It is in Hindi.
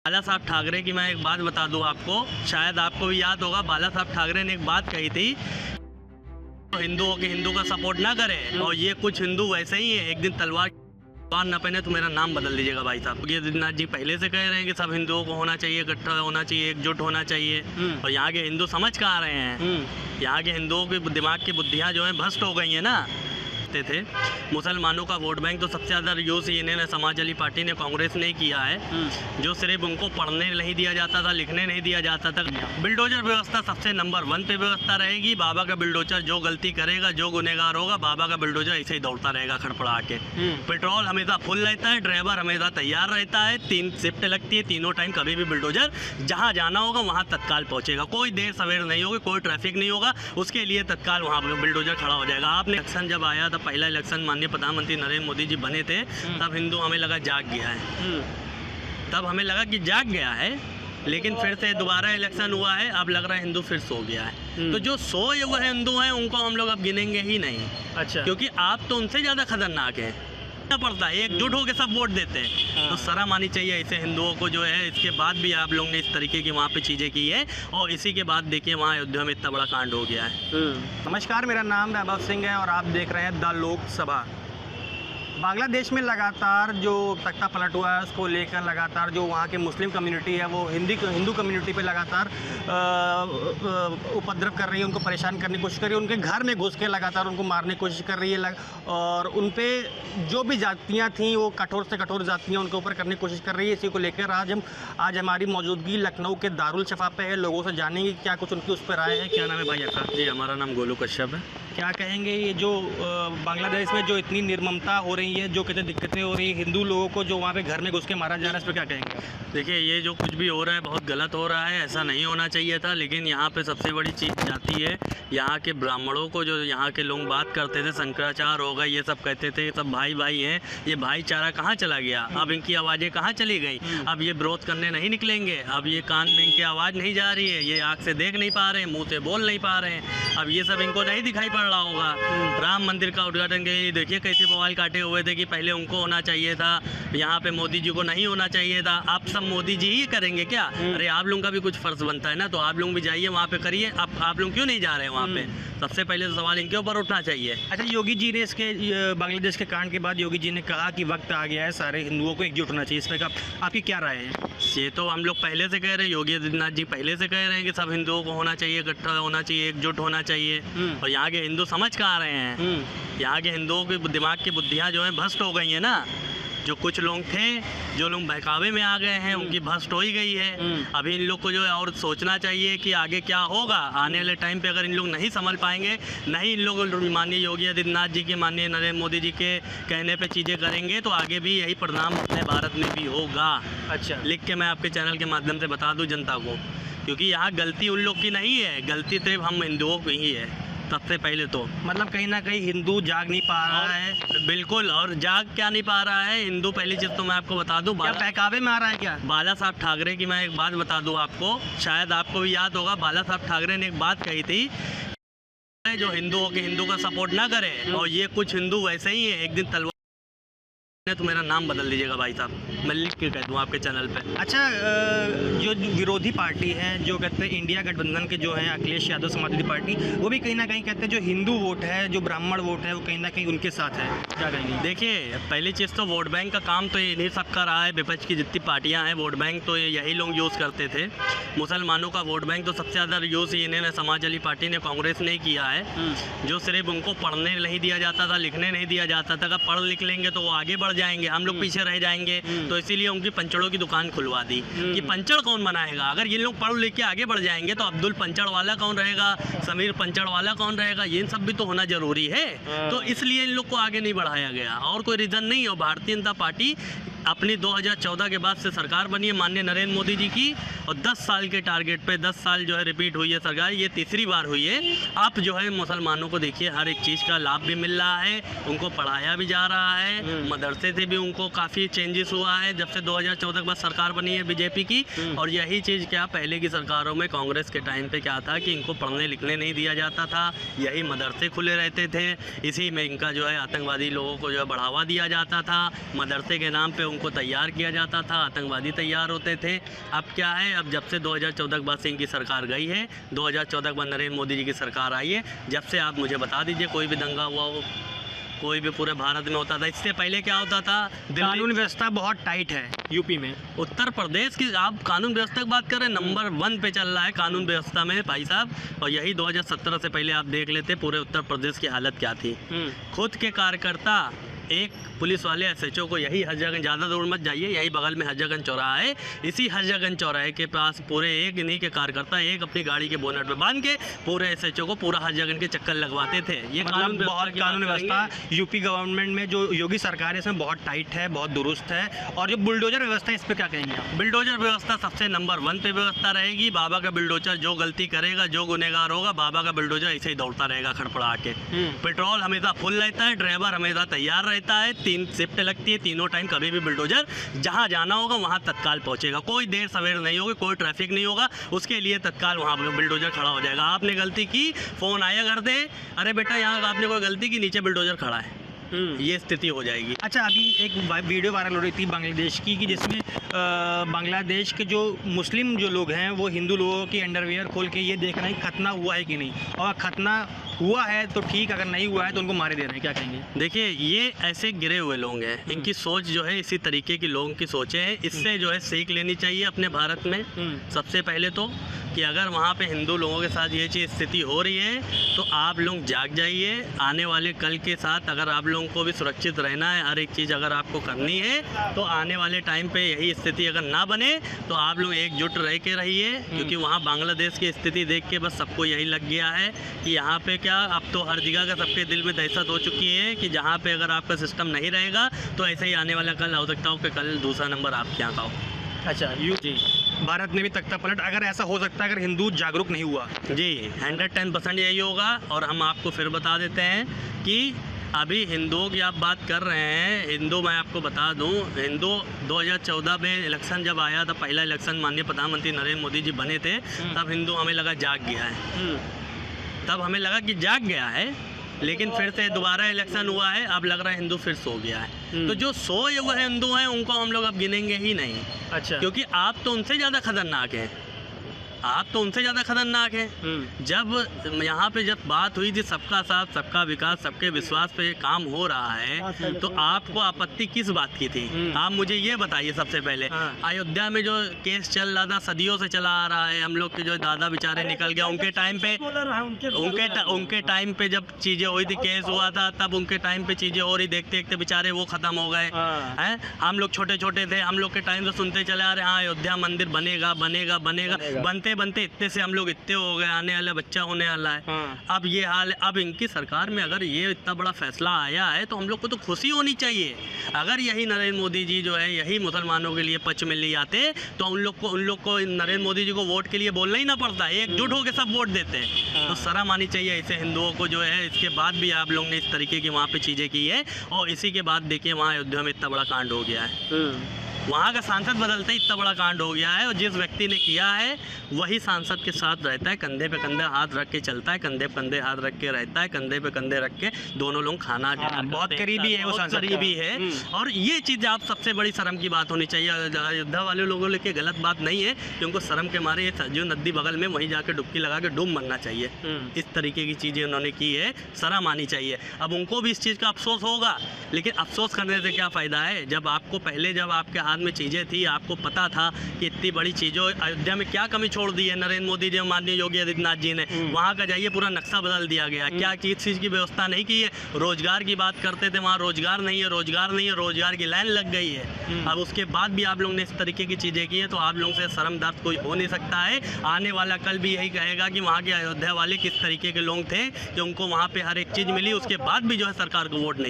बाला साहब ठाकरे की मैं एक बात बता दूं आपको, शायद आपको भी याद होगा। बाला साहब ठाकरे ने एक बात कही थी, हिंदुओं के हिंदू का सपोर्ट ना करें। और ये कुछ हिंदू वैसे ही है, एक दिन तलवार न पहने तो मेरा नाम बदल दीजिएगा भाई साहब। ये आदित्यनाथ जी पहले से कह रहे हैं कि सब हिंदुओं को होना चाहिए, इकट्ठा होना चाहिए, एकजुट होना चाहिए। और यहाँ के हिंदू समझ कहाँ रहे हैं। यहाँ के हिंदुओं के दिमाग की बुद्धियाँ जो हैं भ्रष्ट हो गई हैं ना। थे मुसलमानों का वोट बैंक तो सबसे ज़्यादा यूज़ इन्हें समाजवादी पार्टी ने, कांग्रेस ने किया है। जो सिर्फ उनको पढ़ने नहीं दिया जाता था, लिखने नहीं दिया जाता था। बिल्डोजर व्यवस्था सबसे नंबर 1 पे व्यवस्था रहेगी। बाबा का बिल्डोजर जो गलती करेगा, जो गुनहगार होगा, बाबा का बिल्डोजर ऐसे ही दौड़ता रहेगा खड़पड़ा के। पेट्रोल हमेशा फुल रहता है, ड्राइवर हमेशा तैयार रहता है, 3 शिफ्ट लगती है, तीनों टाइम कभी भी बिल्डोजर जहाँ जाना होगा वहाँ तत्काल पहुँचेगा। कोई देर सवेर नहीं होगी, कोई ट्रैफिक नहीं होगा, उसके लिए तत्काल वहाँ बिल्डोजर खड़ा हो जाएगा। आपने इलेक्शन जब आया था, पहला इलेक्शन माननीय प्रधानमंत्री नरेंद्र मोदी जी बने थे, तब हिंदू हमें लगा जाग गया है। तब हमें लगा कि जाग गया है, लेकिन फिर से दोबारा इलेक्शन हुआ है, अब लग रहा है हिंदू फिर सो गया है। तो जो सोए हुए हिंदू हैं उनको हम लोग अब गिनेंगे ही नहीं। अच्छा, क्योंकि आप तो उनसे ज़्यादा खतरनाक है। पड़ता है एकजुट होकर सब वोट देते हैं। तो शर्म आनी चाहिए ऐसे हिंदुओं को जो है। इसके बाद भी आप लोगों ने इस तरीके की वहाँ पे चीज़ें की है, और इसी के बाद देखिए वहाँ अयोध्या में इतना बड़ा कांड हो गया है। नमस्कार, मेरा नाम वैभव सिंह है और आप देख रहे हैं द लोकसभा। बांग्लादेश में लगातार जो तख्ता पलट हुआ है, उसको लेकर लगातार जो वहाँ के मुस्लिम कम्युनिटी है वो हिंदू कम्युनिटी पे लगातार उपद्रव कर रही है, उनको परेशान करने की कोशिश कर रही है, उनके घर में घुस के लगातार उनको मारने की कोशिश कर रही है। और उन पे जो भी जातियाँ थीं वो कठोर से कठोर जातियाँ उनके ऊपर करने की कोशिश कर रही है। इसी को लेकर आज हमारी मौजूदगी लखनऊ के दारुल शफा पे है। लोगों से जानेंगे क्या कुछ उनकी उस पर राय है। क्या नाम है भाई आपका? जी, हमारा नाम गोलू कश्यप है। क्या कहेंगे ये जो बांग्लादेश में जो इतनी निर्ममता हो रही है, जो कितनी दिक्कतें हो रही है, हिंदू लोगों को जो वहाँ पे घर में घुस के मारा जा रहा है, इस पर क्या कहेंगे? देखिए, ये जो कुछ भी हो रहा है बहुत गलत हो रहा है, ऐसा नहीं होना चाहिए था। लेकिन यहाँ पे सबसे बड़ी चीज़ जाती है, यहाँ के ब्राह्मणों को जो यहाँ के लोग बात करते थे, शंकराचार्य हो गए, ये सब कहते थे सब भाई भाई हैं, ये भाईचारा कहाँ चला गया? अब इनकी आवाज़ें कहाँ चली गई? अब ये विरोध करने नहीं निकलेंगे, अब ये कान में इनकी आवाज़ नहीं जा रही है, ये आँख से देख नहीं पा रहे हैं, मुँह से बोल नहीं पा रहे हैं। अब ये सब इनको नहीं दिखाई पड़ रहा होगा। राम मंदिर का उद्घाटन के देखिए कैसे बवाल काटे हुए थे कि पहले उनको होना चाहिए था, यहाँ पे मोदी जी को नहीं होना चाहिए था। आप सब मोदी जी ही करेंगे क्या? अरे आप लोगों का भी कुछ फर्ज बनता है ना, तो आप लोग भी जाइए वहाँ पे करिए। आप लोग क्यों नहीं जा रहे हैं वहाँ पे? सबसे पहले तो सवाल इनके ऊपर उठना चाहिए। अच्छा, योगी जी ने इसके बांग्लादेश के कांड के बाद योगी जी ने कहा कि वक्त आ गया है, सारे हिंदुओं को एकजुट होना चाहिए। इस पर आपकी क्या राय है? ये तो हम लोग पहले से कह रहे हैं, योगी आदित्यनाथ जी पहले से कह रहे हैं कि सब हिंदुओं को होना चाहिए, इकट्ठा होना चाहिए, एकजुट होना चाहिए। और यहाँ के हिंदू समझ कहाँ रहे हैं। यहाँ के हिंदुओं के दिमाग की बुद्धियाँ जो हैं भ्रष्ट हो गई हैं ना। जो कुछ लोग थे, जो लोग बहकावे में आ गए हैं, उनकी भ्रष्ट हो ही गई है। अभी इन लोग को जो है और सोचना चाहिए कि आगे क्या होगा। आने वाले टाइम पे अगर इन लोग नहीं संभल पाएंगे, नहीं इन लोग माननीय योगी आदित्यनाथ जी के, माननीय नरेंद्र मोदी जी के कहने पे चीज़ें करेंगे, तो आगे भी यही परिणाम अपने भारत में भी होगा। अच्छा, लिख के मैं आपके चैनल के माध्यम से बता दूँ जनता को, क्योंकि यहाँ गलती उन लोग की नहीं है, गलती सिर्फ हम हिंदुओं की ही है सबसे पहले तो। मतलब कहीं ना कहीं हिंदू जाग नहीं पा रहा है। बिल्कुल, और जाग क्या नहीं पा रहा है हिंदू? पहली चीज़ तो मैं आपको बता दूं, बहकावे में आ रहा है क्या? बाला साहब ठाकरे की मैं एक बात बता दूं आपको, शायद आपको भी याद होगा। बाला साहब ठाकरे ने एक बात कही थी, जो हिंदुओं के हिंदू का सपोर्ट ना करे। और ये कुछ हिंदू वैसे ही है, एक दिन तलवार तो मेरा नाम बदल दीजिएगा भाई साहब, मैं लिख के कह दूँ आपके चैनल पे। अच्छा, जो विरोधी पार्टी है, जो कहते हैं इंडिया गठबंधन के जो हैं अखिलेश यादव समाजवादी पार्टी, वो भी कहीं ना कहीं कहते हैं जो हिंदू वोट है, जो ब्राह्मण वोट है, वो कहीं ना कहीं उनके साथ है। क्या कहेंगे? देखिए, पहली चीज़ तो वोट बैंक का काम तो इन्हीं सब का रहा है। विपक्ष की जितनी पार्टियाँ हैं, वोट बैंक तो यही लोग यूज़ करते थे। मुसलमानों का वोट बैंक तो सबसे ज़्यादा यूज़ इन्हें समाजवादी पार्टी ने, कांग्रेस ने किया है। जो सिर्फ उनको पढ़ने नहीं दिया जाता था, लिखने नहीं दिया जाता था। अगर पढ़ लिख लेंगे तो वो आगे बढ़ जाएंगे, हम लोग पीछे रह जाएंगे। तो इसीलिए उनकी पंचड़ों की दुकान खुलवा दी कि पंचड़ कौन बनाएगा। अगर ये लोग पढ़ लिख के आगे बढ़ जाएंगे तो अब्दुल पंचड़ वाला कौन रहेगा, समीर पंचड़ वाला कौन रहेगा, ये सब भी तो होना जरूरी है। तो इसलिए इन लोग को आगे नहीं बढ़ाया गया, और कोई रीज़न नहीं है। भारतीय जनता पार्टी अपनी 2014 के बाद से सरकार बनी है माननीय नरेंद्र मोदी जी की, और 10 साल के टारगेट पे 10 साल जो है रिपीट हुई है सरकार, ये तीसरी बार हुई है। आप जो है मुसलमानों को देखिए हर एक चीज़ का लाभ भी मिल रहा है, उनको पढ़ाया भी जा रहा है, मदरसे से भी उनको काफ़ी चेंजेस हुआ है जब से 2014 के बाद सरकार बनी है बीजेपी की। और यही चीज़ क्या पहले की सरकारों में कांग्रेस के टाइम पे क्या था कि इनको पढ़ने लिखने नहीं दिया जाता था, यही मदरसे खुले रहते थे, इसी में इनका जो है आतंकवादी लोगों को जो है बढ़ावा दिया जाता था। मदरसे के नाम पे उनको तैयार किया जाता था, आतंकवादी तैयार होते थे। अब क्या है, अब जब से 2014 के बाद से इनकी सरकार गई है, 2014 के बाद नरेंद्र मोदी जी की सरकार आई है, जब से आप मुझे बता दीजिए कोई भी दंगा हुआ हो, कोई भी पूरे भारत में होता था। इससे पहले क्या होता था, कानून व्यवस्था बहुत टाइट है यूपी में। उत्तर प्रदेश की आप कानून व्यवस्था की बात करें, नंबर 1 पे चल रहा है कानून व्यवस्था में भाई साहब। और यही 2017 से पहले आप देख लेते पूरे उत्तर प्रदेश की हालत क्या थी। खुद के कार्यकर्ता, एक पुलिस वाले एसएचओ को यही हजरतगंज, ज़्यादा दूर मत जाइए, यही बगल में हजरतगंज चौराहा है, इसी हजरतगंज चौराहे के पास पूरे एक इन्हीं के कार्यकर्ता एक अपनी गाड़ी के बोनट पे बांध के पूरे एसएचओ को पूरा हजरतगंज के चक्कर लगवाते थे। ये मतलब बहुत कानून व्यवस्था यूपी गवर्नमेंट में जो योगी सरकार है इसमें बहुत टाइट है, बहुत दुरुस्त है। और जो बुलडोजर व्यवस्था है इस पर क्या कहेंगे आप? बुलडोजर व्यवस्था सबसे नंबर 1 पे व्यवस्था रहेगी। बाबा का बुलडोजर जो गलती करेगा, जो गुनहगार होगा, बाबा का बुलडोजर ऐसे ही दौड़ता रहेगा खड़पड़ा के। पेट्रोल हमेशा फुल रहता है, ड्राइवर हमेशा तैयार रहता है, 3 शिफ्ट लगती है, तीनों टाइम कभी भी बुलडोजर जहां जाना होगा वहां तत्काल पहुंचेगा। कोई देर सवेर नहीं होगी, कोई ट्रैफिक नहीं होगा, उसके लिए तत्काल वहां पर बुलडोजर खड़ा हो जाएगा। आपने गलती की, फ़ोन आया घर से, अरे बेटा यहाँ आपने कोई गलती की, नीचे बुलडोजर खड़ा है, ये स्थिति हो जाएगी। अच्छा, अभी एक वीडियो वायरल हो रही थी बांग्लादेश की कि जिसमें बांग्लादेश के जो मुस्लिम जो लोग हैं वो हिंदू लोगों की अंडरवियर खोल के ये देख रहे हैं खतना हुआ है कि नहीं, और खतना हुआ है तो ठीक, अगर नहीं हुआ है तो उनको मारे दे रहे हैं। क्या कहेंगे? देखिए, ये ऐसे गिरे हुए लोग हैं, इनकी सोच जो है इसी तरीके की लोगों की सोचें हैं। इससे जो है सीख लेनी चाहिए अपने भारत में। सबसे पहले तो कि अगर वहाँ पे हिंदू लोगों के साथ ये चीज़ स्थिति हो रही है तो आप लोग जाग जाइए। आने वाले कल के साथ अगर आप लोगों को भी सुरक्षित रहना है, हर एक चीज़ अगर आपको करनी है, तो आने वाले टाइम पे यही स्थिति अगर ना बने तो आप लोग एकजुट रह के रहिए। क्योंकि वहाँ बांग्लादेश की स्थिति देख के बस सबको यही लग गया है कि यहाँ पे क्या, अब तो हर जगह का सबके दिल में दहशत हो चुकी है कि जहाँ पे अगर आपका सिस्टम नहीं रहेगा तो ऐसे ही आने वाला कल हो सकता हो कि कल दूसरा नंबर आपके यहाँ का हो। अच्छा, जी, भारत में भी तख्ता पलट अगर ऐसा हो सकता है अगर हिंदू जागरूक नहीं हुआ। जी, 110% यही होगा। और हम आपको फिर बता देते हैं कि अभी हिंदुओं की आप बात कर रहे हैं, हिंदू मैं आपको बता दूं, हिंदू 2014 में इलेक्शन जब आया था, पहला इलेक्शन माननीय प्रधानमंत्री नरेंद्र मोदी जी बने थे, तब हिंदू हमें लगा जाग गया है, तब हमें लगा कि जाग गया है। लेकिन फिर से दोबारा इलेक्शन हुआ है, अब लग रहा है हिंदू फिर सो गया है। तो जो सोए हुए हिंदू हैं उनको हम लोग अब गिनेंगे ही नहीं। अच्छा, क्योंकि आप तो उनसे ज़्यादा खतरनाक हैं, आप तो उनसे ज़्यादा खतरनाक हैं। जब यहाँ पे जब बात हुई थी सबका साथ सबका विकास सबके विश्वास पे काम हो रहा है, तो आपको आपत्ति किस बात की थी? आप मुझे ये बताइए सबसे पहले। अयोध्या में जो केस चल रहा था, सदियों से चला आ रहा है, हम लोग के जो दादा बेचारे निकल गया, उनके टाइम पे उनके टाइम पे जब चीज़ें हुई थी, केस हुआ था, तब उनके टाइम पे चीज़ें हो रही, देखते देखते बेचारे वो ख़त्म हो गए हैं। हम लोग छोटे छोटे थे, हम लोग के टाइम से सुनते चले आ रहे हैं, हाँ अयोध्या मंदिर बनेगा बनेगा बनेगा, बनते बनते इतने से हम लोग इतने हो गए, आने वाला बच्चा होने वाला है। अब ये हाल है। अब इनकी सरकार में अगर ये इतना बड़ा फैसला आया है तो हम लोग को तो खुशी होनी चाहिए। अगर यही नरेंद्र मोदी जी जो है यही मुसलमानों के लिए पक्ष में ले आते तो उन लोग को नरेंद्र मोदी जी को वोट के लिए बोलना ही ना पड़ता, एकजुट होकर सब वोट देते हैं। तो शर्म आनी चाहिए ऐसे हिंदुओं को जो है। इसके बाद भी आप लोग ने इस तरीके की वहाँ पे चीज़ें की है, और इसी के बाद देखिए वहाँ अयोध्या में इतना बड़ा कांड हो गया है। वहाँ का सांसद बदलते ही इतना बड़ा कांड हो गया है, और जिस व्यक्ति ने किया है वही सांसद के साथ रहता है, कंधे पे कंधे हाथ रख के चलता है, कंधे पे कंधे हाथ रख के रहता है, कंधे पे कंधे रख के दोनों लोग खाना बहुत करीबी है, वो सांसद करीबी है। और ये चीज़ आप सबसे बड़ी शर्म की बात होनी चाहिए। अयोध्या वाले लोगों लेके गलत बात नहीं है कि उनको शर्म के मारे ये सरजू नदी बगल में वहीं जाके डुबकी लगा के डूब मरना चाहिए। इस तरीके की चीज़ें उन्होंने की है, शर्म आनी चाहिए। अब उनको भी इस चीज़ का अफसोस होगा, लेकिन अफसोस करने से क्या फ़ायदा है जब आपको पहले जब आपके हाथ में चीज़ें थी, आपको पता था कि इतनी बड़ी चीज़ों अयोध्या में क्या कमी छोड़ दी है नरेंद्र मोदी जी माननीय योगी आदित्यनाथ जी ने। वहाँ का जाइए पूरा नक्शा बदल दिया गया। क्या चीज़ की व्यवस्था नहीं की है? रोजगार की बात करते थे, वहाँ रोजगार नहीं है, रोजगार नहीं है, रोजगार की लाइन लग गई है। अब उसके बाद भी आप लोग ने इस तरीके की चीज़ें की है, तो आप लोगों से शर्मदार कोई हो नहीं सकता है। आने वाला कल भी यही कहेगा कि वहाँ के अयोध्या वाले किस तरीके के लोग थे कि उनको वहाँ पे हर एक चीज़ मिली, उसके बाद भी जो है सरकार को वोट नहीं